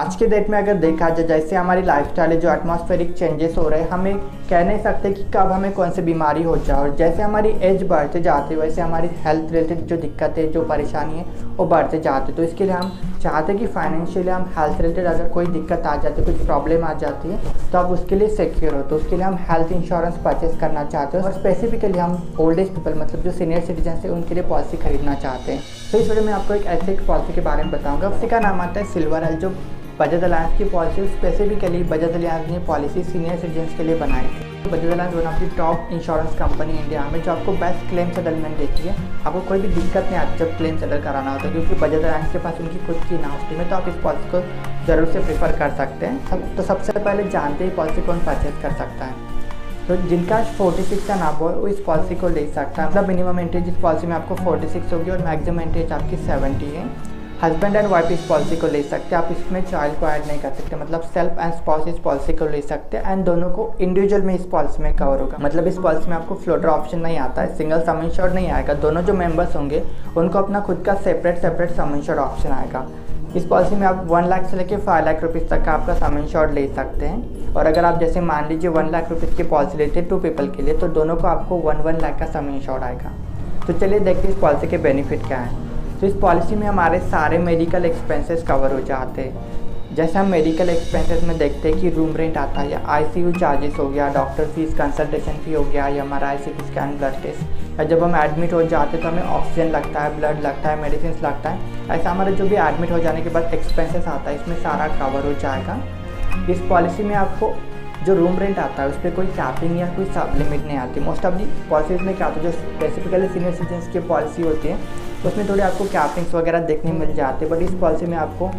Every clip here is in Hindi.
आज के डेट में अगर देखा जाए, जैसे हमारी लाइफस्टाइल है, जो एटमॉस्फेरिक चेंजेस हो रहे हैं, हमें कह नहीं सकते कि कब हमें कौन सी बीमारी हो जाए। और जैसे हमारी एज बढ़ते जाती है वैसे हमारी हेल्थ रिलेटेड जो दिक्कतें, जो परेशानी है वो बढ़ते जाते। तो इसके लिए हम चाहते हैं कि फाइनेंशियली हम हेल्थ रिलेटेड अगर कोई दिक्कत आ जाती है, कुछ प्रॉब्लम आ जाती है, तो आप उसके लिए सिक्योर हो। तो उसके लिए हम हेल्थ इंश्योरेंस परचेस करना चाहते हैं और स्पेसिफिकली हम ओल्ड एज पीपल, मतलब जो सीनियर सिटीजन है, उनके लिए पॉलिसी खरीदना चाहते हैं। तो इस वीडियो में आपको एक ऐसे एक पॉलिसी के बारे में बताऊंगा। उसी का नाम आता है सिल्वर हेल्थ, जो बजाज अलायंस की पॉलिसी स्पेसिफिकली बजाज अलायंस ने पॉलिसी सीनियर सिटीजन के लिए बनाई थी। Bajaj alliance one of the top insurance company India में, जो आपको बेस्ट क्लेम सेटलमेंट देती है। आपको कोई भी दिक्कत नहीं आती जब क्लेम सेटल कराना होता है, क्योंकि बजाज अलायंस के पास उनकी खुद की इनहाउस टीम है। तो आप इस पॉलिसी को ज़रूर से प्रीफर कर सकते हैं। तो सबसे पहले जानते ही पॉलिसी कौन परचेज कर सकता है। तो जिनका 46 का नाम हो वो इस पॉलिसी को ले सकता है। मतलब मिनिमम एंट्री इस पॉलिसी में आपको 46 होगी और मैक्सिमम एंट्री आपकी 70 है। हस्बैंड एंड वाइफ इस पॉलिसी को ले सकते हैं। आप इसमें चाइल्ड को ऐड नहीं कर सकते, मतलब सेल्फ एंड स्पाउस इस पॉलिसी को ले सकते हैं। एंड दोनों को इंडिविजुअल में इस पॉलिसी में कवर होगा। मतलब इस पॉलिसी में आपको फ्लोटर ऑप्शन नहीं आता है, सिंगल सम इंश्योर्ड नहीं आएगा। दोनों जो मेंबर्स होंगे उनको अपना खुद का सेपरेट सम इंश्योर्ड ऑप्शन आएगा। इस पॉलिसी में आप 1 लाख से लेकर 5 लाख रुपीज़ तक का आपका सम इंश्योर्ड ले सकते हैं। और अगर आप जैसे मान लीजिए 1 लाख रुपीज़ की पॉलिसी लेते हैं 2 पीपल के लिए, तो दोनों को आपको 1 लाख का सम इंश्योर्ड आएगा। तो चलिए देखते हैं इस पॉलिसी के बेनिफिट क्या है। तो इस पॉलिसी में हमारे सारे मेडिकल एक्सपेंसेस कवर हो जाते हैं। जैसे हम मेडिकल एक्सपेंसेस में देखते हैं कि रूम रेंट आता है, या आईसीयू चार्जेस हो गया, डॉक्टर फीस, कंसल्टेशन फी हो गया, या हमारा ICT स्कैन, ब्लड टेस्ट, या जब हम एडमिट हो जाते हैं तो हमें ऑक्सीजन लगता है, ब्लड लगता है, मेडिसिन लगता है। ऐसा हमारा जो भी एडमिट हो जाने के बाद एक्सपेंसेस आता है, इसमें सारा कवर हो जाएगा। इस पॉलिसी में आपको जो रूम रेंट आता है उस पर कोई कैपिंग या कोई सब लिमिट नहीं आती। मोस्ट ऑफ दी पॉलिसीज़ में क्या होता है, जो स्पेसिफिकली सीनियर सिटीजन्स की पॉलिसी होती है उसमें थोड़ी आपको कैपिंग्स वगैरह देखने मिल जाते हैं। बट इस पॉलिसी में आपको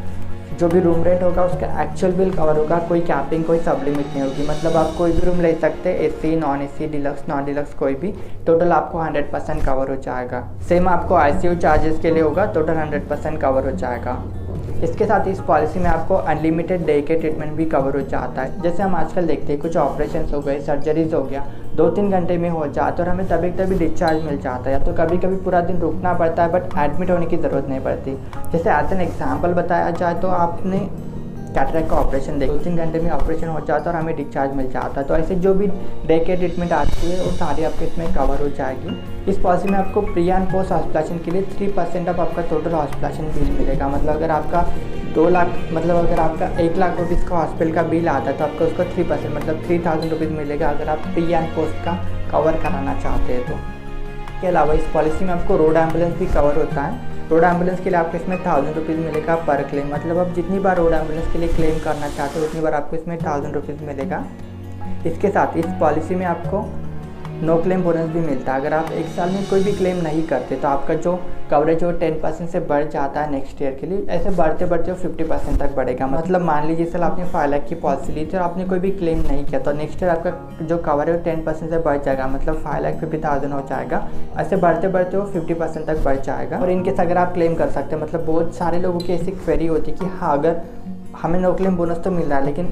जो भी रूम रेंट होगा उसका एक्चुअल बिल कवर होगा, कोई कैपिंग, कोई सब लिमिट नहीं होगी। मतलब आप कोई भी रूम ले सकते हैं, AC, non AC, deluxe, non deluxe, कोई भी, टोटल आपको 100% कवर हो जाएगा। सेम आपको ICU चार्जेस के लिए होगा, टोटल 100% कवर हो जाएगा। इसके साथ इस पॉलिसी में आपको अनलिमिटेड डे के ट्रीटमेंट भी कवर हो जाता है। जैसे हम आजकल देखते हैं कुछ ऑपरेशंस हो गए, सर्जरीज हो गया, 2-3 घंटे में हो जाता है और हमें तभी डिस्चार्ज मिल जाता है, या तो कभी कभी पूरा दिन रुकना पड़ता है, बट एडमिट होने की ज़रूरत नहीं पड़ती। जैसे एज एन एग्जाम्पल बताया जाए तो आपने कैटरेक्ट का ऑपरेशन देखो, 2-3 घंटे में ऑपरेशन हो जाता है और हमें डिस्चार्ज मिल जाता है। तो ऐसे जो भी डे के ट्रीटमेंट आती है वो सारी आपके इसमें कवर हो जाएगी। इस पॉलिसी में आपको प्री एंड पोस्ट हॉस्पिटलाइजेशन के लिए 3% ऑफ आपका टोटल हॉस्पिटलाइजेशन बिल मिलेगा। मतलब अगर आपका 2 लाख, मतलब अगर आपका 1 लाख रुपीज़ का हॉस्पिटल का बिल आता है तो आपको उसका 3%, मतलब 3000 रुपीज़ मिलेगा अगर आप प्री एंड पोस्ट का कवर कराना चाहते हैं। तो इसके अलावा इस पॉलिसी में आपको रोड एम्बुलेंस भी कवर होता है। रोड एम्बुलेंस के लिए आपको इसमें 1000 रुपीज़ मिलेगा पर क्लेम। मतलब आप जितनी बार रोड एम्बुलेंस के लिए क्लेम करना चाहते हो उतनी बार आपको इसमें 1000 रुपीज़ मिलेगा। इसके साथ इस पॉलिसी में आपको नो क्लेम बोनस भी मिलता है। अगर आप 1 साल में कोई भी क्लेम नहीं करते तो आपका जो कवरेज वो 10% से बढ़ जाता है नेक्स्ट ईयर के लिए। ऐसे बढ़ते वो 50% तक बढ़ेगा। मतलब मान लीजिए साल आपने 5 लाख की पॉलिसी ली थी और आपने कोई भी क्लेम नहीं किया तो नेक्स्ट ईयर आपका जो कवर है वो 10% से बढ़ जाएगा, मतलब 5,50,000 हो जाएगा। ऐसे बढ़ते वो 50% तक बढ़ जाएगा। और इनकेस अगर आप क्लेम कर सकते हैं, मतलब बहुत सारे लोगों की ऐसी क्वेरी होती है कि हाँ, अगर हमें नो क्लेम बोनस तो मिल रहा है लेकिन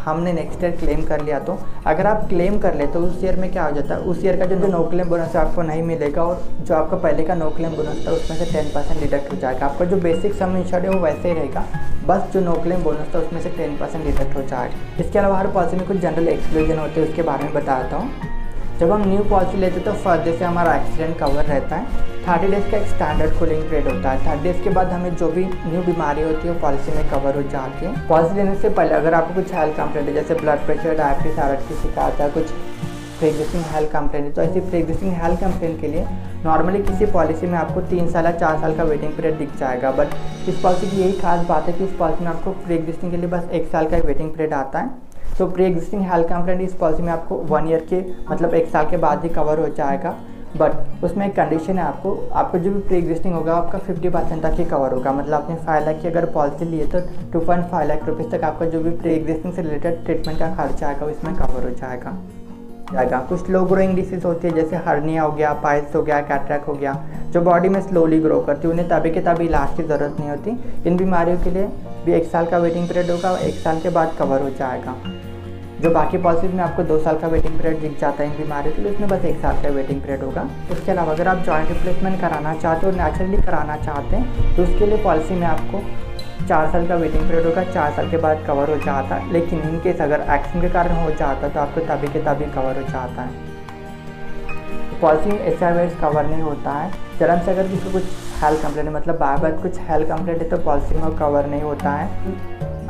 हमने नेक्स्ट ईयर क्लेम कर लिया, तो अगर आप क्लेम कर ले तो उस ईयर में क्या हो जाता है, उस ईयर का जो नो क्लेम बोनस है आपको नहीं मिलेगा और जो आपका पहले का नो क्लेम बोनस था उसमें से 10% डिडक्ट हो जाएगा। आपका जो बेसिक सम इंश्योर्ड है वो वैसे ही रहेगा, बस जो नो क्लेम बोनस था उसमें से 10% डिडक्ट हो जाएगा। इसके अलावा हर पॉलिसी में कुछ जनरल एक्सक्लूजन होते हैं, उसके बारे में बताता हूँ। जब हम न्यू पॉलिसी लेते हैं तो फर्स्ट डे से हमारा एक्सीडेंट कवर रहता है। 30 डेज़ का एक स्टैंडर्ड कूलिंग पीरियड होता है। 30 डेज़ के बाद हमें जो भी न्यू बीमारी होती है वो पॉलिसी में कवर हो जाती है। पॉलिसी लेने से पहले अगर आपको कुछ हेल्थ कंप्लेंट है, जैसे ब्लड प्रेशर, डायबिटीज, थायराइड की शिकायत है, कुछ प्री एग्जिस्टिंग हेल्थ कंप्लेंट है, तो ऐसी प्री एग्जिस्टिंग हेल्थ कंप्लेंट के लिए नॉर्मली किसी पॉलिसी में आपको 3 साल या 4 साल का वेटिंग पीरियड दिख जाएगा। बट इस पॉलिसी की यही खास बात है कि इस पॉलिसी में आपको प्री एग्जिस्टिंग के लिए बस 1 साल का वेटिंग पीरियड आता है। तो प्री एग्जिस्टिंग हेल्थ कंप्लेंट इस पॉलिसी में आपको 1 ईयर के, मतलब 1 साल के बाद ही कवर हो जाएगा। बट उसमें एक कंडीशन है, आपको जो भी प्री एग्जिस्टिंग होगा आपका 50% तक ही कवर होगा। मतलब आपने 5 लाख की अगर पॉलिसी ली है तो 2.5 लाख रुपीज़ तक आपका जो भी प्री एग्जिस्टिंग से रिलेटेड ट्रीटमेंट का खर्चा आएगा वो इसमें कवर हो जाएगा। कुछ लो ग्रोइंग डिसीज होती है, जैसे हर्निया हो गया, पाइल्स हो गया, कैटरेक्ट हो गया, जो बॉडी में स्लोली ग्रो करती है, उन्हें तभी के तभी इलाज की ज़रूरत नहीं होती। इन बीमारियों के लिए भी 1 साल का वेटिंग पीरियड होगा, 1 साल के बाद कवर हो जाएगा। जो बाकी पॉलिसीज में आपको 2 साल का वेटिंग पीरियड दिख जाता है इन बीमारियों के लिए, उसमें बस 1 साल का वेटिंग पीरियड होगा। इसके अलावा अगर आप जॉइंट रिप्लेसमेंट कराना चाहते हो और नेचुरली कराना चाहते हैं तो उसके लिए पॉलिसी में आपको 4 साल का वेटिंग पीरियड होगा, 4 साल के बाद कवर हो जाता है। लेकिन इनकेस अगर एक्सीडेंट के कारण हो जाता है तो आपको तभी के तभी कवर हो जाता है। पॉलिसी में SIVs कवर नहीं होता है। जन्म से अगर किसी को कुछ हेल्थ कंप्लेंट है, मतलब बार बार कुछ हेल्थ कंप्लेंट है, तो पॉलिसी में कवर नहीं होता है।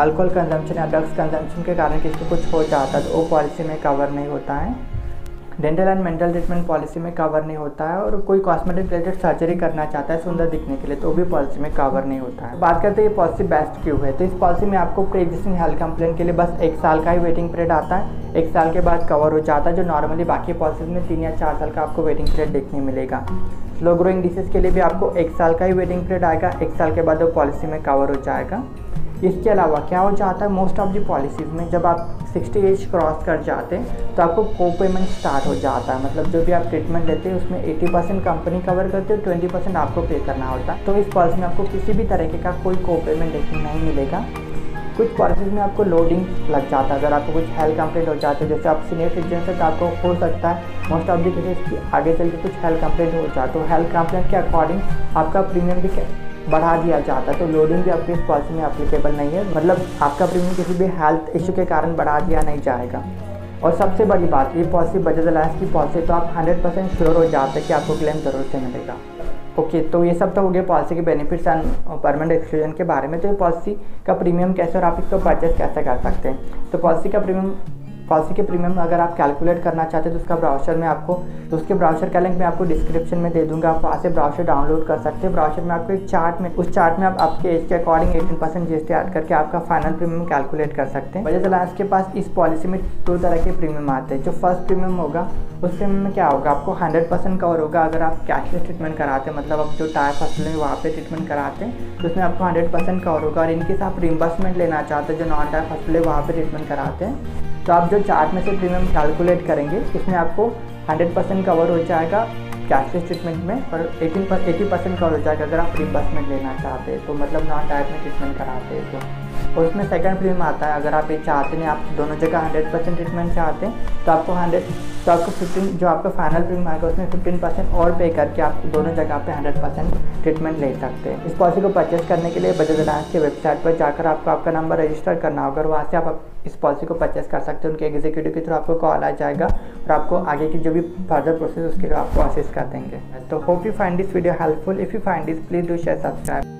अल्कोहल कंजम्पशन या ड्रग्स कंजम्पशन के कारण किसी को कुछ हो जाता है तो वो पॉलिसी में कवर नहीं होता है। Dental and mental treatment policy में कवर नहीं होता है। और कोई कॉस्मेटिक रिलेटेड सर्जरी करना चाहता है सुंदर दिखने के लिए तो भी पॉलिसी में कवर नहीं होता है। बात करते हैं ये पॉलिसी बेस्ट क्यों है, तो इस पॉलिसी में आपको प्री एग्जिस्टिंग हेल्थ कंप्लेंट के लिए बस 1 साल का ही वेटिंग पीरियड आता है। 1 साल के बाद कवर हो जाता है, जो नॉर्मली बाकी पॉलिसीज में 3 या 4 साल का आपको वेटिंग पीरियड देखने मिलेगा। स्लो ग्रोइंग डिसीज के लिए भी आपको 1 साल का ही वेटिंग पीरियड आएगा। 1 साल के बाद वो पॉलिसी में कवर हो जाएगा। इसके अलावा क्या हो जाता है, मोस्ट ऑफ दी पॉलिसीज़ में जब आप 60 एज क्रॉस कर जाते हैं तो आपको को पेमेंट स्टार्ट हो जाता है। मतलब जो भी आप ट्रीटमेंट लेते हैं उसमें 80% कंपनी कवर करते है, 20% आपको पे करना होता है। तो इस पॉलिसी में आपको किसी भी तरीके का कोई को पेमेंट देखने नहीं मिलेगा। कुछ पॉलिसीज़ में आपको लोडिंग लग जाता है। अगर आपको कुछ हेल्थ कंप्लेंट हो जाते हैं, जैसे आप सीनियर सिटीजन से, तो आपको हो सकता है मोस्ट ऑफ दी केसेस आगे चल के कुछ हेल्थ कंप्लेंट हो जाए तो हेल्थ कंप्लेंट के अकॉर्डिंग आपका प्रीमियम भी बढ़ा दिया जाता है। तो लोडिंग भी आपकी इस पॉलिसी में एप्लीकेबल नहीं है। मतलब आपका प्रीमियम किसी भी हेल्थ इशू के कारण बढ़ा दिया नहीं जाएगा। और सबसे बड़ी बात, ये पॉलिसी बजाज अलायंस की पॉलिसी, तो आप 100% श्योर हो जाते हैं कि आपको क्लेम ज़रूर से मिलेगा। ओके, तो ये सब तो हो गया पॉलिसी के बेनिफिट्स एंड परमानेंट एक्सक्लूजन के बारे में। तो ये पॉलिसी का प्रीमियम कैसे और आप इसको परचेस कैसे कर सकते हैं। तो पॉलिसी के प्रीमियम अगर आप कैलकुलेट करना चाहते हैं तो उसका ब्राउज़र में आपको, तो उसके ब्राउज़र का लिंक मैं आपको डिस्क्रिप्शन में दे दूंगा। आप वहाँ से ब्राउज़र डाउनलोड कर सकते हैं। ब्राउज़र में आपको एक चार्ट में, उस चार्ट में आप आपके एज के अकॉर्डिंग 18% GST ऐड करके आपका फाइनल प्रीमियम कैलकुलेट कर सकते हैं। बजाज अलायंस के पास इस पॉलिसी में 2 तरह के प्रीमियम आते हैं। जो फर्स्ट प्रीमियम होगा उस प्रीमियम में क्या होगा, आपको 100% कवर होगा अगर आप कैशलेस ट्रीटमेंट कराते हैं। मतलब आप जो टायर हॉस्पिटल में वहाँ पे ट्रीटमेंट कराते हैं तो उसमें आपको 100% कवर होगा। और इनकेस आप रिम्बर्समेंट लेना चाहते हैं, जो नॉन टायर हॉस्पिटल है वहाँ पे ट्रीटमेंट कराते हैं, तो आप जो चार्ट में से प्रीमियम कैलकुलेट करेंगे उसमें आपको 100% कवर हो जाएगा कैशलेस ट्रीटमेंट में, और 80% कवर हो जाएगा अगर आप रिम्बर्समेंट लेना चाहते हैं, तो मतलब नॉन टायर में ट्रीटमेंट कराते हैं तो। और उसमें सेकंड प्रीमियम आता है, अगर आप ये चाहते हैं आप दोनों जगह 100% ट्रीटमेंट चाहते हैं तो आपको 15 जो आपका फाइनल प्रीमियम आएगा उसमें 15% और पे करके आप दोनों जगह पे 100% ट्रीटमेंट ले सकते हैं। इस पॉलिसी को परचेस करने के लिए बजाज अलायंस के वेबसाइट पर जाकर आपको आपका नंबर रजिस्टर करना होगा और वहाँ से आप इस पॉलिसी को परचेस कर सकते हैं। उनके एग्जीक्यूटिव के थ्रू आपको कॉल आ जाएगा और आपको आगे की जो भी फर्दर प्रोसेस उसके लिए आपको असिस्ट कर देंगे। तो hope you find this video helpful. If you find this please do share, subscribe.